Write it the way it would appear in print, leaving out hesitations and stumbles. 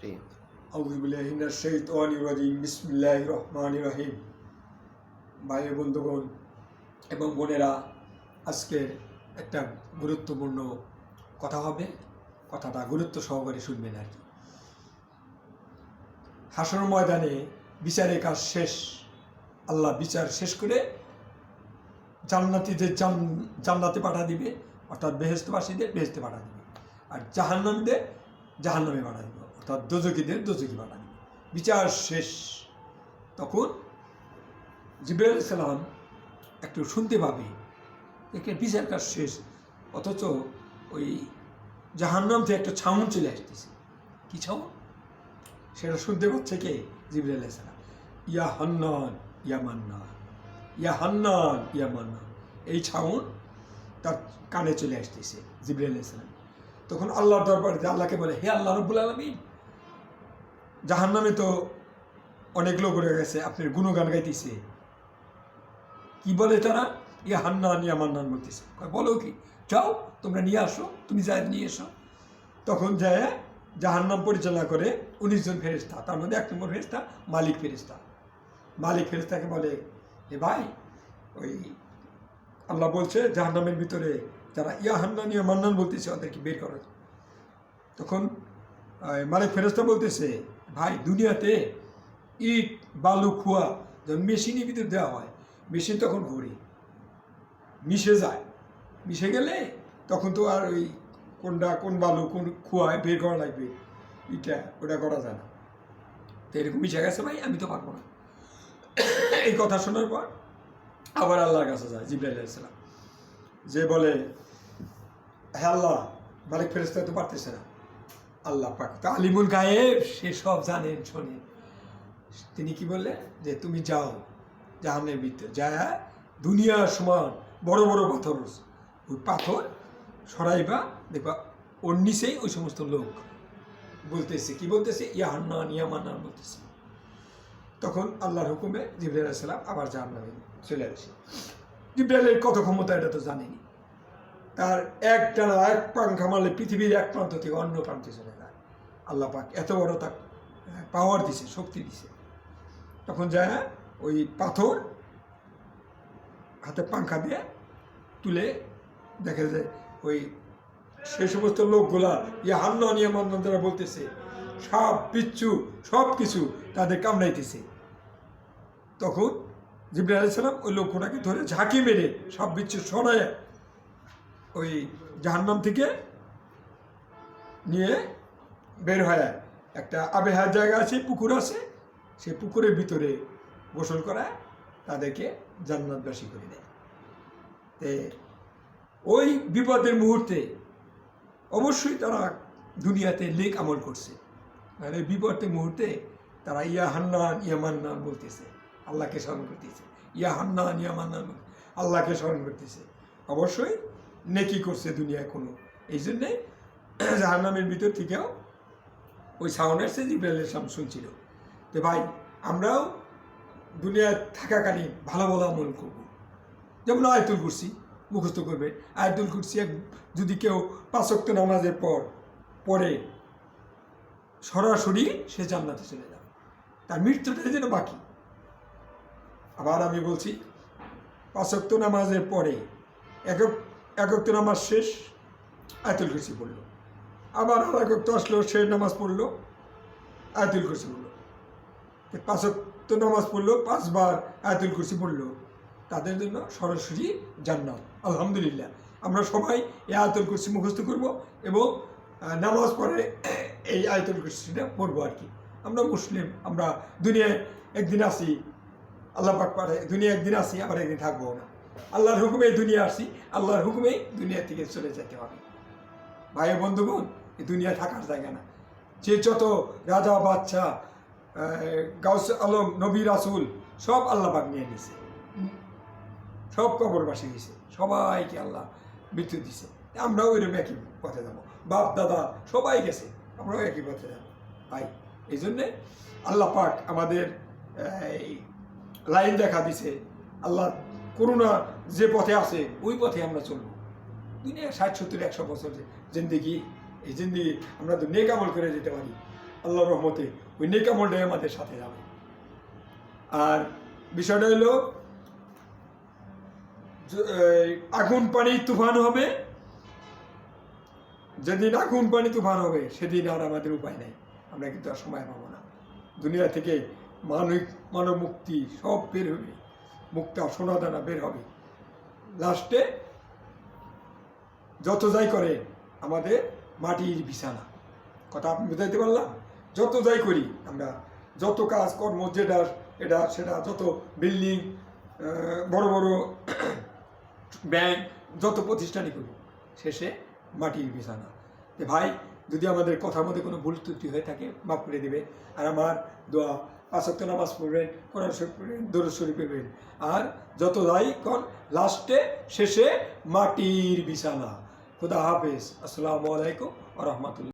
আউযুবিল্লাহি মিনাশ শাইতানির রাজিম। বিসমিল্লাহির রহমানির রহিম। ভাই বন্ধুগণ এবং বোনেরা, আজকের একটা গুরুত্বপূর্ণ কথা হবে। কথাটা গুরুত্ব সহকারে শুনবেন আর কি। হাসর ময়দানে বিচারের কাজ শেষ। আল্লাহ বিচার শেষ করে জান্নাতীদের জান্নাতে পাঠা দিবে, অর্থাৎ বেহেশতবাসীদের বেহেশতে পাঠা দিবে, আর জাহান্নামীদের জাহান্নামে পাঠা দিবে, অর্থাৎ দোজখীদের দোজখী পাঠা দিবে। বিচার শেষ। তখন জিবরাইল আলাইহিস সালাম একটু শুনতে পাবে একে বিচার কাজ শেষ, অথচ ওই জাহান্নাম থেকে একটা ছাউন চলে আসতেছে। কি ছাউন? সেটা শুনতে পাচ্ছে কে? জিবরাইল আলাইহিস সালাম। ইয়া হান্নান ইয়া মান্নান, ইয়া হান্নান ইয়া মান্নান, এই ছাউন তার কানে চলে আসতেছে জিবরাইল আলাইহিস সালাম। তখন আল্লাহর দরবারে আল্লাহকে বলে, হে আল্লাহ রাব্বুল আলামিন, জাহান্নামে তো অনেক লোক রয়ে গেছে, আপনার গুণগান গাইতেছে। কি বলে তারা? ইয়া হান্নান ইয়া মান্নান বলতেছে। বলো কি? যাও তোমরা নিয়ে আসো, তুমি যাই নিয়ে এসো। তখন যায় জাহান্নাম পরিচালনা করে 19 জন ফেরেশতা, তার মধ্যে 1 নম্বর ফেরেশতা মালিক ফেরেশতা। মালিক ফেরেশতাকে বলে, এ ভাই, ওই আল্লাহ বলছে জাহান্নামের ভিতরে যারা ইয়া হান্নান ইয়া মান্নান বলতেছে ওদেরকে বের করো। তখন মালিক ফেরেশতা বলতেছে, ভাই, দুনিয়াতে ইট বালু খোয়া যখন মেশিনের ভিতরে দেওয়া হয়, মেশিন তখন ঘুরে মিশে যায়। মিশে গেলে তখন তো আর ওই কোন বালু কোন খোয়ায় বের করা লাগবে, ওটা করা যায় না। তো এরকম মিশে গেছে ভাই, আমি তো পারবো না। এই কথা শোনার পর আবার আল্লাহর কাছে যায় জিবরাইল আলাইহিস সালাম, যে বলে, হ্যাঁ আল্লাহ, মালিক ফেরেশতা তো পারতেছে না। আল্লাহ পাক তো আলিমুল গায়েব, সে সব জানেন শোনেন। তিনি কি বললেন, যে তুমি যাও জাহান্নামের ভিতরে, যা দুনিয়ার সমান বড় বড় পাথর, ওই পাথর সরাইবা, দেখবা ওর নিচেই ওই সমস্ত লোক বলতেছে। কি বলতেছে? ইয়া হান্নান ইয়া মান্নান বলতেছে। তখন আল্লাহর হুকুমে জিবরাইল আলাইহিস সালাম আবার জাহান্নামে চলে আসে। জিবরাইলের কত ক্ষমতা এটা তো জানেনি। তার একটানা এক পাংখা মারলে পৃথিবীর এক প্রান্ত থেকে অন্য প্রান্তে চলে যায়। আল্লাহ পাক এত বড় তার পাওয়ার দিছে, শক্তি দিছে। তখন যায় ওই পাথর হাতে পাংখা দিয়ে তুলে দেখা যায় ওই সেই সমস্ত লোকগুলা ইয়া হান্নান ইয়া মান্নান যারা বলতেছে, সাপ বিচ্ছু সব কিছু তাদের কামড়াইতেছে। তখন জিবরাইল আলাইহিস সালাম ওই লোকগুলাকে ধরে ঝাঁকি মেরে সাপ বিচ্ছু সরায় ওই জাহান্নাম থেকে নিয়ে বের হয়। একটা আবেহার জায়গা আছে, পুকুর আছে, সেই পুকুরের ভিতরে গোসল করায় তাদেরকে জান্নাতবাসী করে দেয়। ওই বিপদের মুহূর্তে অবশ্যই তারা দুনিয়াতে নেক আমল করছে, মানে বিপদের মুহূর্তে তারা ইয়া হান্নান ইয়া মান্নান বলতেছে, আল্লাহকে স্মরণ করতেছে। ইয়া হান্নান ইয়া মান্নান আল্লাহকে স্মরণ করতেছে, অবশ্যই নেকি করছে দুনিয়ায় কোনো। এই জন্যে জাহান্নামের ভিতর থেকেও ওই সাউন্ড আসছে, জিবরাইল আলাইহিস সালাম শুনছিল। তো ভাই, আমরাও দুনিয়ায় থাকাকালীন ভালো ভালো আমল করব। যেমন আয়াতুল কুরসি মুখস্থ করবে। আয়াতুল কুরসি যদি কেউ 5 ওয়াক্ত নামাজের পর পড়ে, সরাসরি সে জান্নাতে চলে যাবে, তার মৃত্যুটা যেন বাকি। আবার আমি বলছি, 5 ওয়াক্ত নামাজের পরে এক ওয়াক্ত নামাজ শেষ, আয়াতুল কুরসি পড়লো। আবার আর এক ওয়াক্ত আসলো, সে নামাজ পড়লো, আয়াতুল কুরসি পড়লো। 5 ওয়াক্ত নামাজ পড়লো, 5 বার আয়াতুল কুরসি পড়লো, তাদের জন্য সরাসরি জান্নাত। আলহামদুলিল্লাহ, আমরা সবাই এই আয়াতুল কুরসি মুখস্থ করব এবং নামাজ পড়ে এই আয়াতুল কুরসিটা পড়বো আর কি। আমরা মুসলিম, আমরা দুনিয়ায় একদিন আসি, আল্লাহ পাক পারে দুনিয়া একদিন আসি, আবার একদিন থাকবো না। আল্লাহর হুকুমেই দুনিয়া আসি, আল্লাহর হুকুমেই দুনিয়া থেকে চলে যেতে হবে। ভাই বন্ধুগণ, এই দুনিয়া থাকার জায়গা না। যে যত রাজা বাদশা, গাউস আলম, নবী রাসূল সব আল্লাহ পাক নিয়ে নিছে, সব কবরবাসী দিছে, সবাইকে আল্লাহ মৃত্যু দিছে। আমরাও এরকম একই পথে যাবো, বাপ দাদা সবাই গেছে, আমরাও একই পথে যাবো ভাই। এই জন্যে আল্লাহ পাক আমাদের লাইন দেখা দিছে। আল্লাহ করুণা যে পথে আছে ওই পথে আমরা চলবো। দুনিয়া 60, 70, 100 বছর জিন্দেগি, এই জিন্দেগি আমরা তো নেক আমল করে যেতে পারি। আল্লাহর রহমতে ওই নেক আমলটাই আমাদের সাথে যাবে। আর বিষয়টা হলো আগুন পানি তুফান হবে, যেদিন আগুন পানি তুফান হবে সেদিন আর আমাদের উপায় নেই, আমরা কিন্তু আর সময় পাবো না। দুনিয়া থেকে মানব মুক্তি সব বের হবে, মুক্তা সোনাদানা বের হবে। লাস্টে যত যাই করে আমাদের মাটির বিছানা, কথা আপনি বুঝাইতে পারলাম? যত যাই করি আমরা, যত কাজ কর্ম যেটা এটা সেটা, যত বিল্ডিং, বড় বড় ব্যাংক, যত প্রতিষ্ঠানই করি, শেষে মাটির বিছানা। ভাই, যদি আমাদের কথার মধ্যে কোনো ভুল ত্রুটি হয়ে থাকে মাফ করে দিবে। আর আমার দোয়া, 5 ওয়াক্ত নামাজ পড়বেন, কোরআন শরীফ পড়বেন, দরুদ শরীফ পড়বেন। আর যত যাই কোন লাস্টে শেষে মাটির বিছানা। খুদা হাফেজ। আসসালামু আলাইকুম ওয়া রাহমাতুল্লাহ।